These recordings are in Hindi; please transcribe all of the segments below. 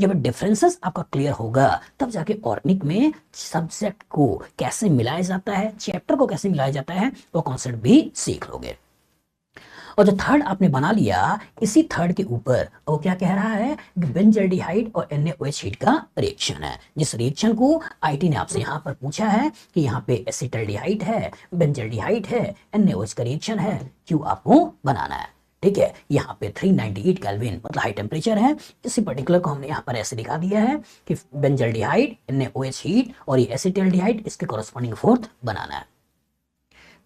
जब डिफरेंसेस आपका क्लियर होगा तब जाके ऑर्गेनिक में सब्जेक्ट को कैसे मिलाया जाता है, चैप्टर को कैसे मिलाया जाता है, वो कॉन्सेप्ट भी सीख लोगे। और जो थर्ड आपने बना लिया, इसी थर्ड के ऊपर वो क्या कह रहा है, बेंजल्डिहाइड और NaOH हीट का रिएक्शन है। जिस रिएक्शन को आईटी ने आपसे यहाँ पर पूछा है कि यहाँ पे एसिटल्डिहाइड है, बेंजल्डिहाइड है, NaOH का रिएक्शन है, क्यों आपको बनाना है। ठीक है, यहाँ पे 398 केल्विन मतलब हाई टेम्परेचर है। इसी पर्टिकुलर को हमने यहाँ पर ऐसे दिखा दिया है कि बेंजल्डिहाइड, NaOH हीट और ये एसिटल्डिहाइड, इसके कॉरस्पॉन्डिंग फोर्थ बनाना है।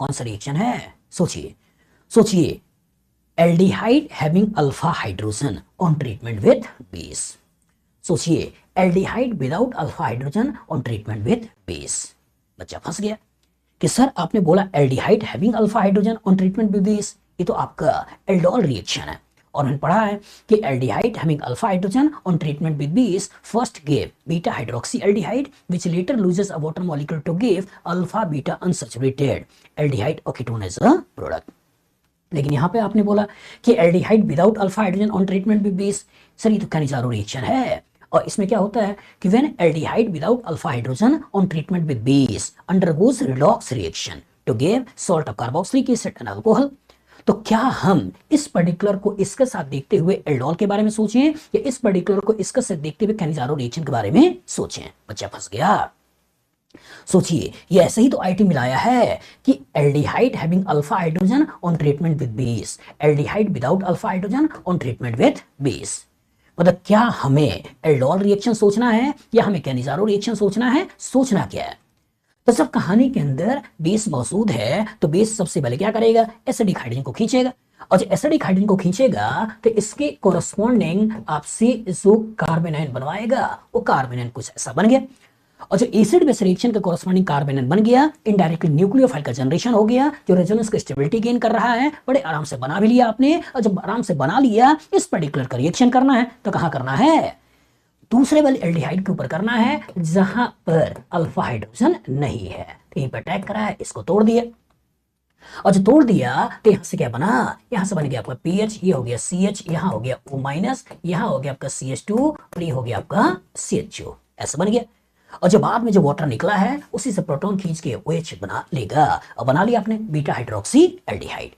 कौन सा रिएक्शन है, सोचिए सोचिए। Aldehyde having alpha hydrogen on treatment with base. सोचिए, aldehyde without alpha hydrogen on treatment with base. बच्चा फंस गया कि सर आपने बोला aldehyde having alpha hydrogen on treatment with base, ये तो आपका एल्डोल रिएक्शन है। और हमने पढ़ा है कि aldehyde having alpha hydrogen on treatment with base first give beta hydroxy aldehyde which later loses a water molecule to give alpha beta unsaturated aldehyde और कीटोन एज अ प्रोडक्ट। लेकिन यहाँ पे आपने बोला कि aldehyde without alpha hydrogen on treatment with base. Sir ये तो कैनिजारो रिएक्शन है, और इसमें क्या होता है कि when aldehyde without alpha hydrogen on treatment with base undergoes redox reaction to give salt of carboxylic acid and alcohol. तो क्या हम इस पर्टिकुलर को इसके साथ देखते हुए एल्डोल के बारे में सोचें, या इस पर्टिकुलर को इसके साथ देखते हुए कैनिजारो रिएक्शन के बारे में सोचें। बच्चा फंस गया। सोचिए, ये ऐसे ही तो आईटी मिलाया है कि aldehyde having alpha hydrogen on treatment with base, aldehyde without alpha hydrogen on treatment with base. मतलब क्या हमें एल्डोल रिएक्शन सोचना है या हमें कैनिजारो रिएक्शन सोचना है, सोचना क्या है। तो जब कहानी के अंदर बेस मौजूद है तो बेस सबसे पहले क्या करेगा, एसिडिक हाइड्रोजन को खींचेगा, और जब एसिडिक हाइड्रोजन को खींचेगा तो इसके कोरस्पॉन्डिंग आपसे जो कार्बन आयन बनवाएगा वो कार्बन आयन कुछ ऐसा बन गया। और जो एसिड बेस रिएक्शन का कॉरस्पॉन्डिंग कार्बन आयन बन गया, इनडायरेक्टली न्यूक्लियोफाइल का जनरेशन हो गया जो रेजोनेंस का स्टेबिलिटी गेन कर रहा है। बड़े आराम से बना भी लिया आपने, और जब आराम से बना लिया इस पर्टिकुलर का रिएक्शन करना है तो कहां करना है, दूसरे वाले एल्डिहाइड के ऊपर करना है जहां पर अल्फा हाइड्रोजन नहीं है। तो यहीं पर अटैक करा है, इसको तोड़ दिया, और जो तोड़ दिया तो यहां से क्या बना, यहां से बन गया आपका पीएच, ये हो गया सीएच, यहां हो गया O-, यहां हो गया आपका CH2 और ये हो गया आपका CHO। ऐसा बन गया, और जो बाद में जो वाटर निकला है उसी से प्रोटॉन खींच के OH बना लेगा, और बना लिया आपने बीटा हाइड्रोक्सी एल्डिहाइड।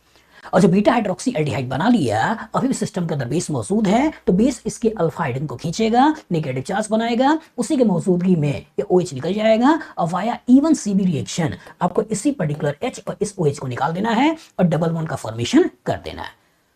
और जो बीटा हाइड्रोक्सी एल्डिहाइड बना लिया, अभी भी सिस्टम के अंदर बेस मौजूद है तो बेस इसके अल्फा हाइड्रोजन को खींचेगा, नेगेटिव चार्ज बनाएगा, उसी के मौजूदगी में ये OH निकल जाएगा, और वाया इवन CB रिएक्शन आपको इसी पर्टिकुलर H और इस OH को निकाल देना है और डबल बॉन्ड का फॉर्मेशन कर देना है।